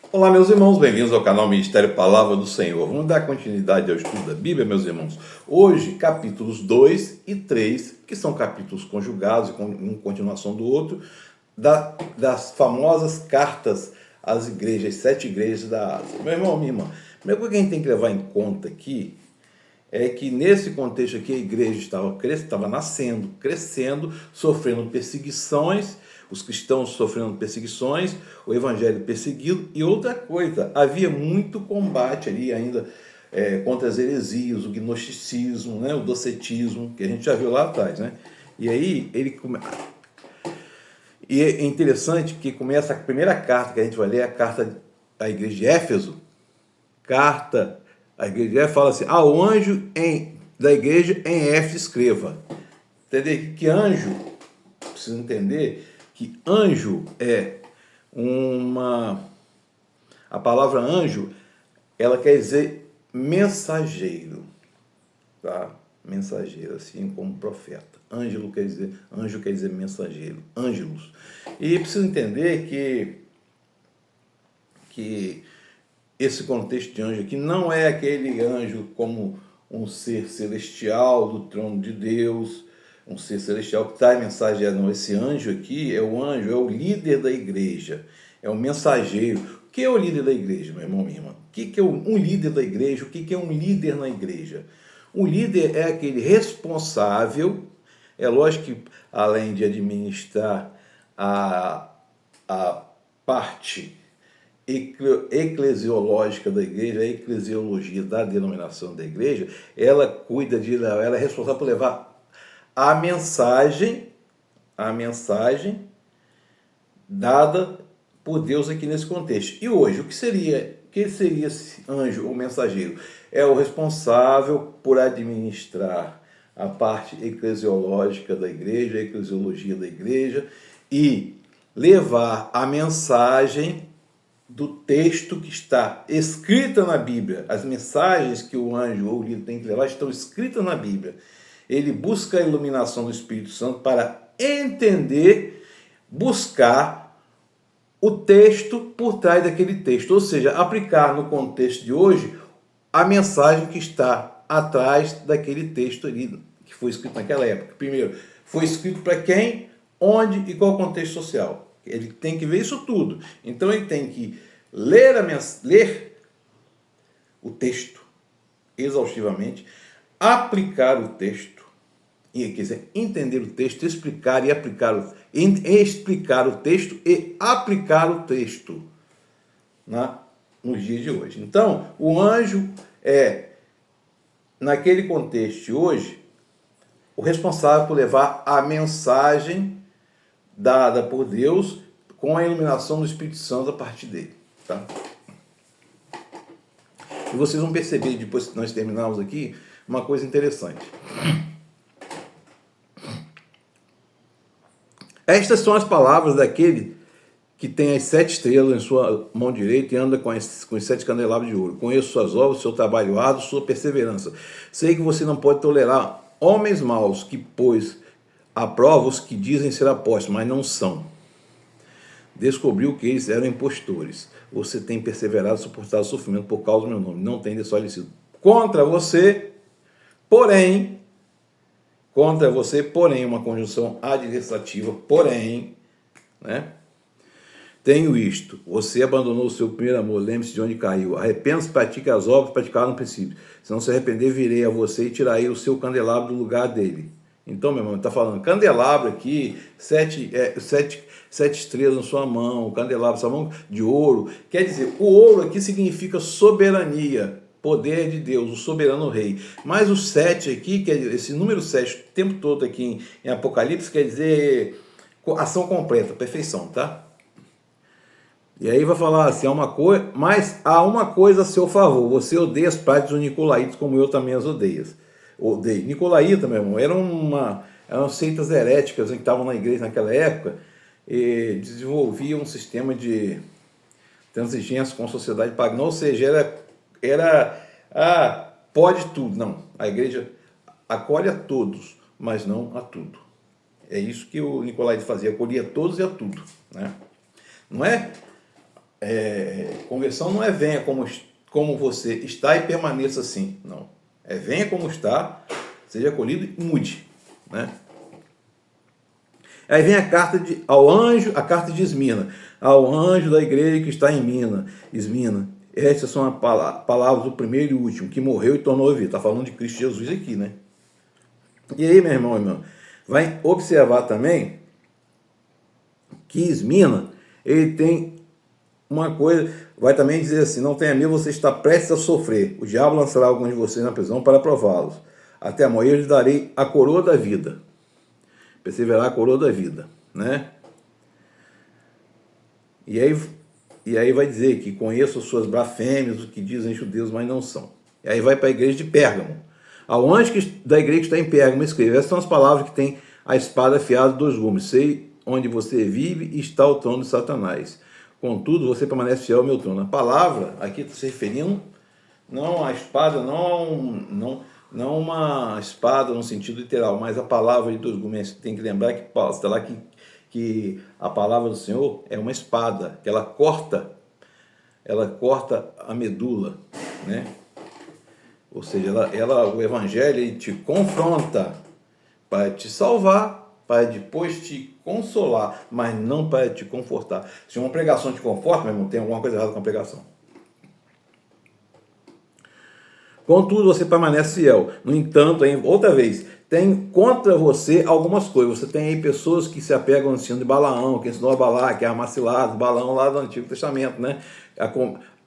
Olá, meus irmãos, bem-vindos ao canal Ministério Palavra do Senhor. Vamos dar continuidade ao estudo da Bíblia, meus irmãos. Hoje, capítulos 2 e 3, que são capítulos conjugados, em continuação do outro, das famosas cartas às igrejas, 7 igrejas da Ásia. Meu irmão, minha irmã, a primeira coisa que a gente tem que levar em conta aqui é que nesse contexto aqui a igreja estava nascendo, crescendo, sofrendo perseguições, os cristãos sofrendo perseguições, o evangelho perseguido, e outra coisa, havia muito combate ali ainda contra as heresias, o gnosticismo, né, o docetismo, que a gente já viu lá atrás, né? E aí e é interessante que começa a primeira carta que a gente vai ler, a carta à igreja de Éfeso, a igreja fala assim: ao anjo da igreja em Éfeso escreva. Entender que anjo, precisa entender que anjo é a palavra anjo, ela quer dizer mensageiro, tá? Mensageiro, assim como profeta. Anjo quer dizer mensageiro, ângelos. E precisa entender que esse contexto de anjo aqui não é aquele anjo como um ser celestial do trono de Deus, um ser celestial que traz mensagem. Não, esse anjo aqui é o líder da igreja, é o mensageiro. O que é o líder da igreja, meu irmão, minha irmã? O que é um líder da igreja? O que é um líder na igreja? O líder é aquele responsável, é lógico que além de administrar a parte eclesiológica da igreja, a eclesiologia da denominação da igreja, ela é responsável por levar a mensagem dada por Deus aqui nesse contexto. E hoje, o que seria esse anjo ou mensageiro? É o responsável por administrar a parte eclesiológica da igreja, a eclesiologia da igreja, e levar a mensagem do texto que está escrita na Bíblia. As mensagens que o anjo ou o líder tem que levar estão escritas na Bíblia. Ele busca a iluminação do Espírito Santo para entender, buscar o texto por trás daquele texto, ou seja, aplicar no contexto de hoje a mensagem que está atrás daquele texto ali que foi escrito naquela época. Primeiro, foi escrito para quem, onde e qual o contexto social. Ele tem que ver isso tudo. Então ele tem que ler o texto exaustivamente, aplicar o texto, quer dizer, entender o texto, explicar o texto e aplicar o texto nos dias de hoje. Então, o anjo é, naquele contexto de hoje, o responsável por levar a mensagem dada por Deus com a iluminação do Espírito Santo a partir dele. Tá? E vocês vão perceber, depois que nós terminarmos aqui, uma coisa interessante. Estas são as palavras daquele que tem as 7 estrelas em sua mão direita e anda com os 7 candelabros de ouro. Conheço suas obras, seu trabalho árduo, sua perseverança. Sei que você não pode tolerar homens maus, que pois aprova os que dizem ser apóstolos, mas não são. Descobriu que eles eram impostores. Você tem perseverado e suportado o sofrimento por causa do meu nome. Não tem desfalecido. Contra você, porém, uma conjunção adversativa, porém, né? Tenho isto. Você abandonou o seu primeiro amor. Lembre-se de onde caiu. Arrependa-se e pratique as obras praticadas no princípio. Se não se arrepender, virei a você e tirarei o seu candelabro do lugar dele. Então, meu irmão, está falando candelabro aqui, 7 estrelas na sua mão, candelabro, sua mão de ouro. Quer dizer, o ouro aqui significa soberania, poder de Deus, o soberano rei. Mas o 7 aqui, esse número 7, o tempo todo aqui em Apocalipse, quer dizer ação completa, perfeição, tá? E aí vai falar assim, mas há uma coisa a seu favor, você odeia as práticas dos nicolaítas como eu também as odeio. Nicolaíta, meu irmão, eram seitas heréticas que estavam na igreja naquela época e desenvolviam um sistema de transigência com a sociedade pagã, ou seja, pode tudo. Não, a igreja acolhe a todos, mas não a tudo. É isso que o Nicolaíta fazia, acolhia a todos e a tudo, né? Não é Conversão não é venha como você está e permaneça assim. Não. É venha como está, seja acolhido e mude. Né? Aí vem a carta a carta de Esmina, ao anjo da igreja que está em Esmina. Estas são as palavras do primeiro e último, que morreu e tornou a vida. Está falando de Cristo Jesus aqui, né? E aí, meu irmão, vai observar também que Esmina, ele tem uma coisa, vai também dizer assim: não tenha medo, você está prestes a sofrer. O diabo lançará alguns de vocês na prisão para prová-los. Até amanhã eu lhe darei a coroa da vida. Perseverar a coroa da vida, né? E aí vai dizer que conheço as suas blasfêmias, o que dizem judeus, mas não são. E aí vai para a igreja de Pérgamo. Ao anjo da igreja que está em Pérgamo, escreve: essas são as palavras que tem a espada afiada dos gumes. Sei onde você vive e está o trono de Satanás. Contudo, você permanece fiel ao meu trono. A palavra aqui está se referindo não a espada, não uma espada no sentido literal, mas a palavra de dois gumes. Tem que lembrar que está lá que a palavra do Senhor é uma espada, que ela corta a medula, né? Ou seja, o evangelho ele te confronta para te salvar, para depois te consolar, mas não para te confortar. Se uma pregação te conforta, meu irmão, tem alguma coisa errada com a pregação. Contudo, você permanece fiel. No entanto, outra vez, tem contra você algumas coisas. Você tem aí pessoas que se apegam ao ensino de Balaão, que ensinou a Balaque, a armar ciladas, Balaão lá do Antigo Testamento, né?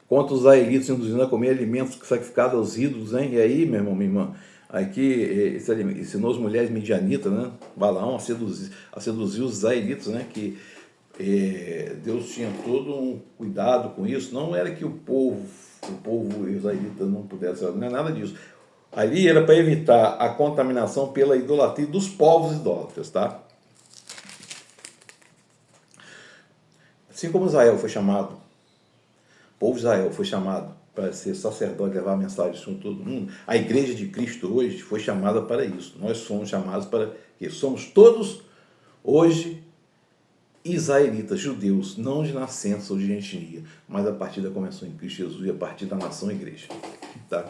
Contra os israelitas induzindo a comer alimentos sacrificados aos ídolos, hein? E aí, meu irmão, minha irmã, aqui ensinou as mulheres midianitas, né? Balaão a seduzir os israelitas, né? Que Deus tinha todo um cuidado com isso. Não era que o povo israelita não pudesse, não é nada disso. Ali era para evitar a contaminação pela idolatria dos povos idólatras, tá? Assim como Israel foi chamado, o povo de Israel foi chamado para ser sacerdote, levar a mensagem para todo mundo, a igreja de Cristo hoje foi chamada para isso. Nós somos chamados para que somos todos hoje israelitas, judeus, não de nascença ou de etnia, mas a partir da convenção em Cristo Jesus e a partir da nação igreja. Tá?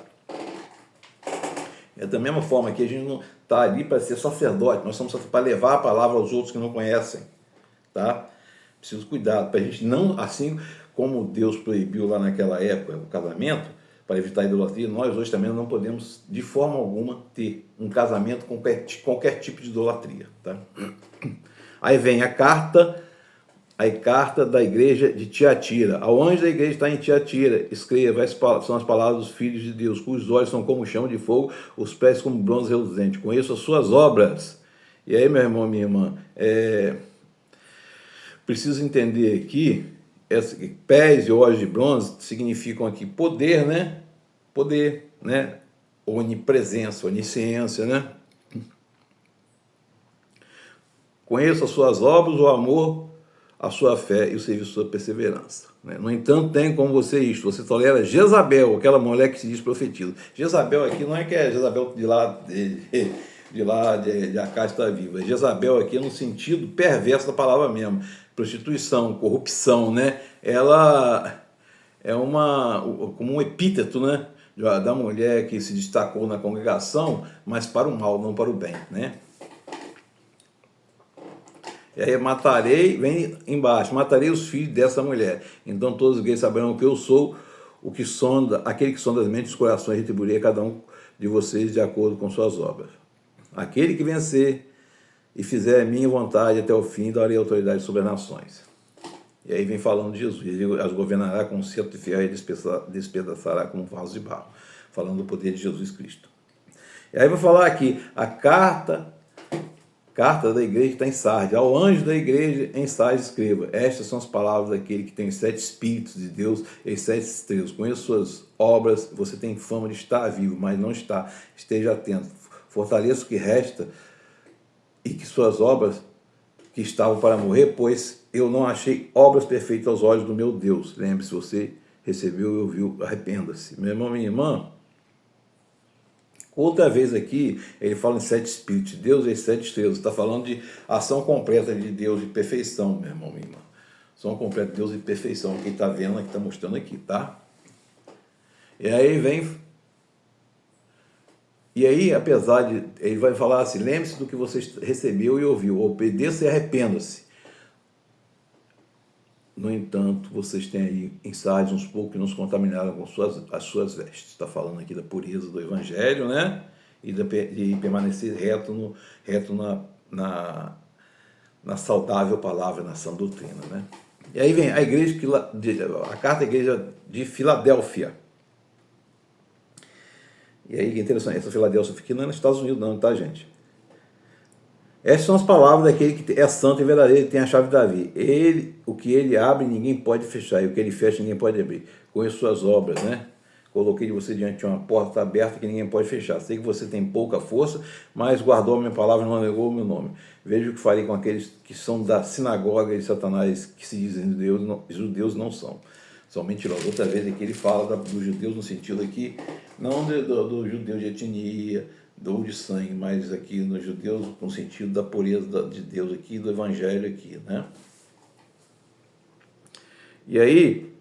É da mesma forma que a gente não está ali para ser sacerdote, nós estamos para levar a palavra aos outros que não conhecem. Tá? Preciso cuidar, para a gente não, assim como Deus proibiu lá naquela época o casamento, para evitar a idolatria, nós hoje também não podemos, de forma alguma, ter um casamento com qualquer tipo de idolatria. Tá? Aí vem a carta da igreja de Tiatira. Ao anjo da igreja está em Tiatira, escreva: são as palavras dos filhos de Deus, cujos olhos são como chama de fogo, os pés como bronze reluzente. Conheço as suas obras. E aí, meu irmão, minha irmã, preciso entender aqui, pés e olhos de bronze significam aqui poder, né? Poder, né? Onipresença, onisciência, né? Conheço as suas obras, o amor, a sua fé e o serviço, a sua perseverança. Né? No entanto, tem como você isto: você tolera Jezabel, aquela mulher que se diz profetiza. Jezabel aqui não é que é Jezabel de Acácio está viva. Jezabel aqui é no sentido perverso da palavra mesmo. Prostituição, corrupção, né? Ela é como um epíteto, né? Da mulher que se destacou na congregação, mas para o mal, não para o bem, né? E aí vem embaixo, matarei os filhos dessa mulher. Então todos os gays saberão que eu sou aquele que sonda as mentes e os corações, retribuirei a cada um de vocês de acordo com suas obras. Aquele que vencer e fizer a minha vontade até o fim, darei autoridade sobre as nações. E aí vem falando de Jesus: ele as governará com um cetro de ferro e despedaçará com um vaso de barro, falando do poder de Jesus Cristo. E aí vai falar aqui a carta da igreja que está em Sardes. Ao anjo da igreja em Sardes escreva: estas são as palavras daquele que tem 7 espíritos de Deus e 7 estrelas. Conheço suas obras, você tem fama de estar vivo, mas não está. Esteja atento. Fortaleça o que resta e que suas obras que estavam para morrer, pois eu não achei obras perfeitas aos olhos do meu Deus. Lembre-se, você recebeu e ouviu, arrependa-se. Meu irmão, minha irmã, outra vez aqui, ele fala em 7 espíritos de Deus e 7 estrelas. Está falando de ação completa de Deus, de perfeição, meu irmão, minha irmã. Som completo de Deus e perfeição. Quem está vendo aqui, está mostrando aqui, tá? E aí vem... E aí, apesar de... Ele vai falar assim, lembre-se do que você recebeu e ouviu, obedeça e arrependa-se. No entanto, vocês têm aí ensaios uns poucos que nos contaminaram com as suas vestes. Está falando aqui da pureza do Evangelho, né? E de permanecer reto na saudável palavra, na sã doutrina, né? E aí vem a carta à igreja de Filadélfia. E aí que interessante, essa Filadélfia fica não é nos Estados Unidos não, tá, gente? Essas são as palavras daquele que é santo e verdadeiro, que tem a chave de Davi. O que ele abre, ninguém pode fechar, e o que ele fecha, ninguém pode abrir. Conheço suas obras, né? Coloquei de você diante de uma porta aberta que ninguém pode fechar. Sei que você tem pouca força, mas guardou a minha palavra e não negou o meu nome. Veja o que farei com aqueles que são da sinagoga de Satanás, que se dizem judeus não são. São mentirosos. Outra vez aqui ele fala dos judeus no sentido aqui, não do judeu de etnia, ou de sangue, mas aqui nos judeus no sentido da pureza de Deus aqui, do Evangelho aqui, né? E aí,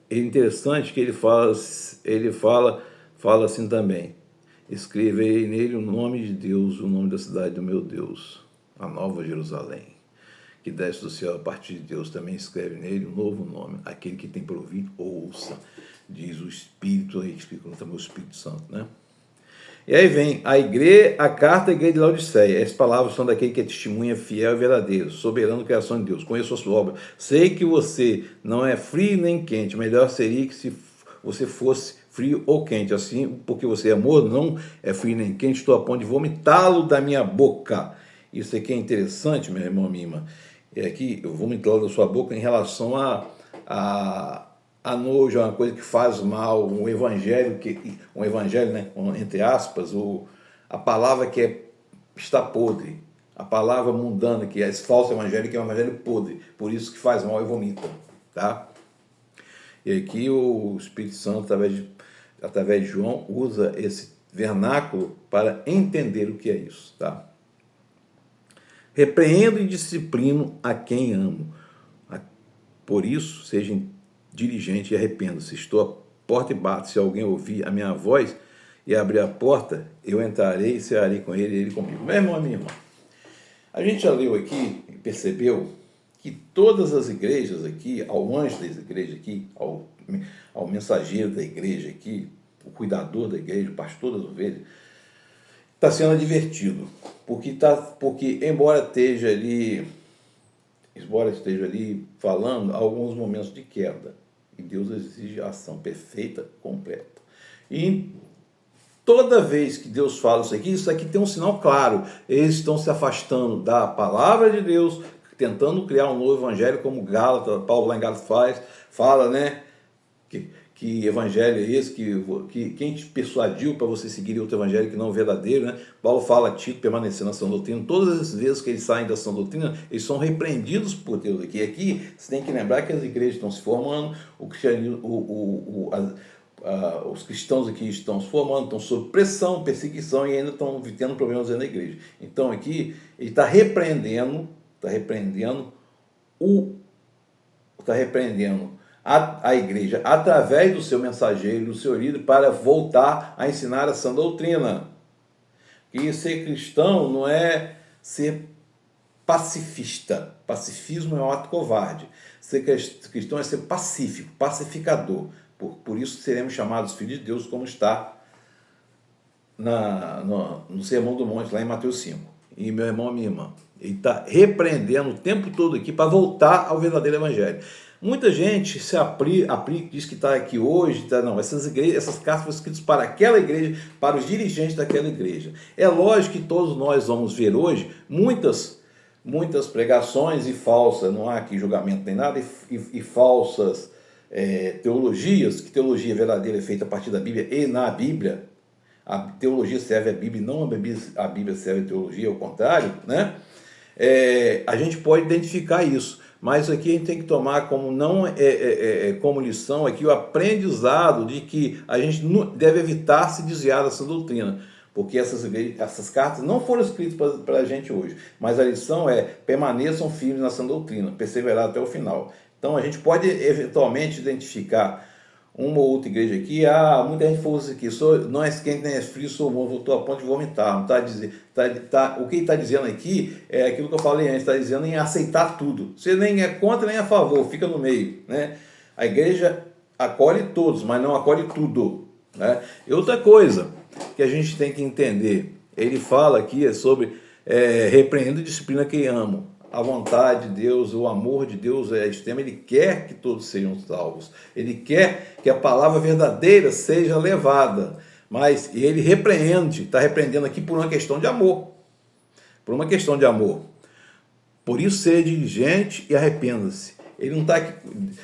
é interessante que ele fala assim também, escrevei nele o nome de Deus, o nome da cidade do meu Deus, a Nova Jerusalém, que desce do céu a partir de Deus, também escreve nele um novo nome, aquele que tem por ouvir, ouça, diz o Espírito, aí explica também o Espírito Santo, né? E aí vem a carta à igreja de Laodiceia. As palavras são daquele que é testemunha fiel e verdadeiro, soberano criação de Deus. Conheço a sua obra. Sei que você não é frio nem quente. Melhor seria que se você fosse frio ou quente. Assim, porque você é morno, não é frio nem quente, estou a ponto de vomitá-lo da minha boca. Isso aqui é interessante, meu irmão, minha irmã. É aqui, eu vomitá-lo da sua boca em relação a nojo é uma coisa que faz mal, um evangelho, né, entre aspas, a palavra que está podre, a palavra mundana, que é esse falso evangelho, que é um evangelho podre, por isso que faz mal e vomita, tá? E aqui o Espírito Santo, através de João, usa esse vernáculo para entender o que é isso, tá? Repreendo e disciplino a quem amo, por isso, seja diligente e arrependa-se. Estou à porta e bato. Se alguém ouvir a minha voz e abrir a porta, eu entrarei e cearei com ele e ele comigo. Meu irmão, minha irmã, a gente já leu aqui e percebeu que todas as igrejas aqui, ao anjo da igreja aqui, ao mensageiro da igreja aqui, o cuidador da igreja, o pastor das ovelhas, está sendo advertido. Porque embora esteja ali falando alguns momentos de queda, e Deus exige a ação perfeita, completa. E toda vez que Deus fala isso aqui tem um sinal claro. Eles estão se afastando da palavra de Deus, tentando criar um novo evangelho, como Paulo lá em Gálatas fala, né? Que evangelho é esse? Que quem te persuadiu para você seguir outro evangelho que não é o verdadeiro, né? Paulo fala a Tito permanecer na sã doutrina. Todas as vezes que eles saem da sã doutrina, eles são repreendidos por Deus aqui. Aqui você tem que lembrar que as igrejas estão se formando, os cristãos aqui estão se formando, estão sob pressão, perseguição e ainda estão tendo problemas dentro da igreja. Então aqui ele está repreendendo a igreja através do seu mensageiro, do seu líder, para voltar a ensinar a sã doutrina. E ser cristão não é ser pacifista. Pacifismo é um ato covarde. Ser cristão é ser pacífico, pacificador. Por isso seremos chamados filhos de Deus, como está no Sermão do Monte, lá em Mateus 5. E meu irmão, minha irmã, ele está repreendendo o tempo todo aqui para voltar ao verdadeiro evangelho. Muita gente se aplica, diz que está aqui hoje, não, essas cartas foram escritas para aquela igreja, para os dirigentes daquela igreja. É lógico que todos nós vamos ver hoje muitas pregações e falsas, não há aqui julgamento nem nada, e falsas teologias, que teologia verdadeira é feita a partir da Bíblia e na Bíblia. A teologia serve a Bíblia e não a Bíblia serve a teologia, ao contrário, né? A gente pode identificar isso. Mas aqui a gente tem que tomar como como lição aqui o aprendizado de que a gente deve evitar se desviar dessa doutrina. Porque essas cartas não foram escritas para a gente hoje, mas a lição é: permaneçam firmes na sã doutrina, perseverar até o final. Então a gente pode eventualmente identificar uma ou outra igreja aqui, muita gente falou isso aqui, não é quente nem é frio, estou a ponto de vomitar. Não o que ele está dizendo aqui é aquilo que eu falei antes, está dizendo em aceitar tudo. Você nem é contra nem é a favor, fica no meio, né? A igreja acolhe todos, mas não acolhe tudo, né? E outra coisa que a gente tem que entender, ele fala aqui sobre repreendo e disciplina quem amo. A vontade de Deus, o amor de Deus é extremo, Ele quer que todos sejam salvos, Ele quer que a palavra verdadeira seja levada, mas Ele repreende, está repreendendo aqui por uma questão de amor, por uma questão de amor. Por isso, seja diligente e arrependa-se. Ele não está aqui.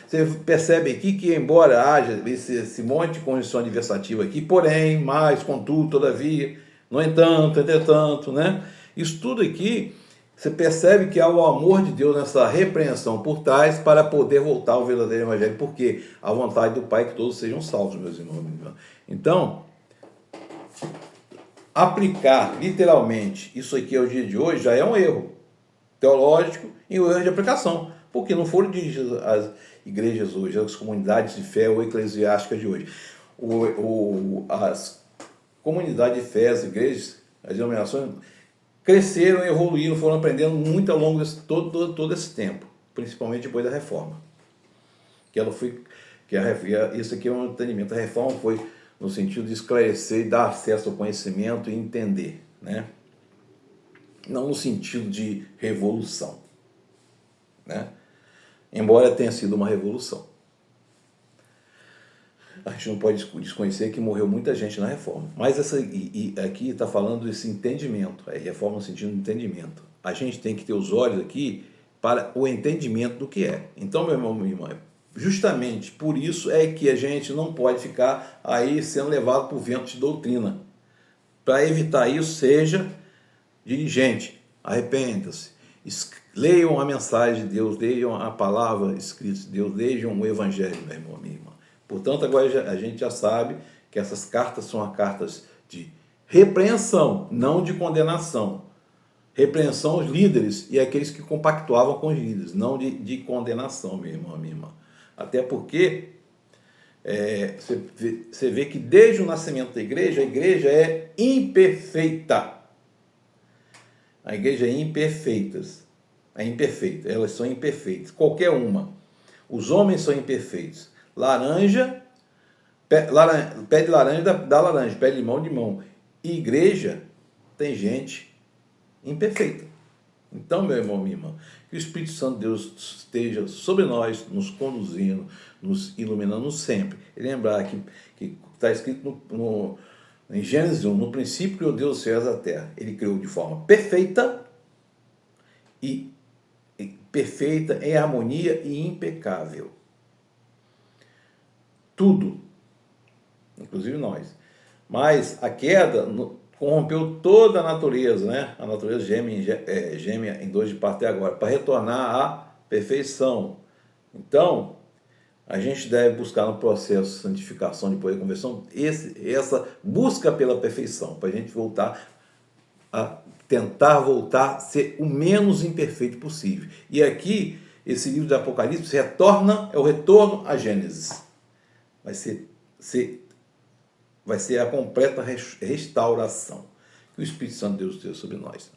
Você percebe aqui que, embora haja esse monte de condição adversativa aqui, porém, mais, contudo, todavia, no entanto, entretanto, né? Isso tudo aqui, você percebe que há o amor de Deus nessa repreensão por trás para poder voltar ao verdadeiro evangelho, porque a vontade do Pai é que todos sejam salvos, meus irmãos. Então, aplicar literalmente isso aqui ao dia de hoje já é um erro teológico e um erro de aplicação, porque não foram dirigidas às igrejas hoje, às comunidades de fé ou eclesiásticas de hoje. As comunidades de fé, as igrejas, as denominações cresceram, evoluíram, foram aprendendo muito ao longo de todo esse tempo, principalmente depois da reforma. Isso aqui é um entendimento. A reforma foi no sentido de esclarecer e dar acesso ao conhecimento e entender, né? Não no sentido de revolução, né? Embora tenha sido uma revolução. A gente não pode desconhecer que morreu muita gente na reforma. Mas aqui está falando desse entendimento. É reforma no sentido de entendimento. A gente tem que ter os olhos aqui para o entendimento do que é. Então, meu irmão, minha irmã, justamente por isso é que a gente não pode ficar aí sendo levado por vento de doutrina. Para evitar isso, seja diligente, arrependa-se, leiam a mensagem de Deus, leiam a palavra escrita de Deus, leiam o evangelho, meu irmão, minha irmã. Portanto, agora a gente já sabe que essas cartas são cartas de repreensão, não de condenação. Repreensão aos líderes e aqueles que compactuavam com os líderes, não de condenação, meu irmão, minha irmã. Até porque você vê que desde o nascimento da igreja, a igreja é imperfeita. A igreja é imperfeita, elas são imperfeitas, qualquer uma. Os homens são imperfeitos. Pé de laranja dá laranja, pé de limão. E igreja tem gente imperfeita. Então, meu irmão, minha irmã, que o Espírito Santo de Deus esteja sobre nós, nos conduzindo, nos iluminando sempre. E lembrar que está escrito em Gênesis 1, no princípio criou Deus os céus e a terra. Ele criou de forma perfeita em harmonia e impecável. Tudo, inclusive nós. Mas a queda corrompeu toda a natureza, né? A natureza gêmea em dois de parte até agora, para retornar à perfeição. Então, a gente deve buscar no processo de santificação, de poder de conversão, essa busca pela perfeição, para a gente tentar voltar a ser o menos imperfeito possível. E aqui, esse livro de Apocalipse é o retorno a Gênesis. Vai ser a completa restauração. Que o Espírito Santo de Deus esteja sobre nós.